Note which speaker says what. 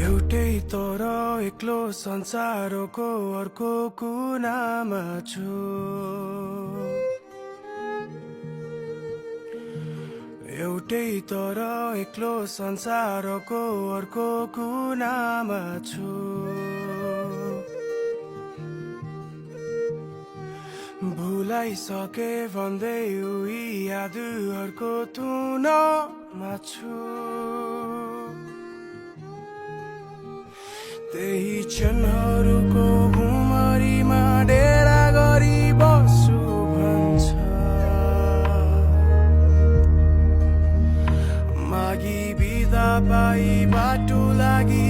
Speaker 1: एउटै तर एक्लो संसारको अर्को कुनामा छु एउटै तर एक्लो संसारको अर्को कुनामा छु भुलाइसके भन्दै उही यादहरूको तुनामा छु त्यही क्षणहरूको भुमरीमा डेरा गरी बस्छु भन्छ मागी बिदा पाई बाटो लागि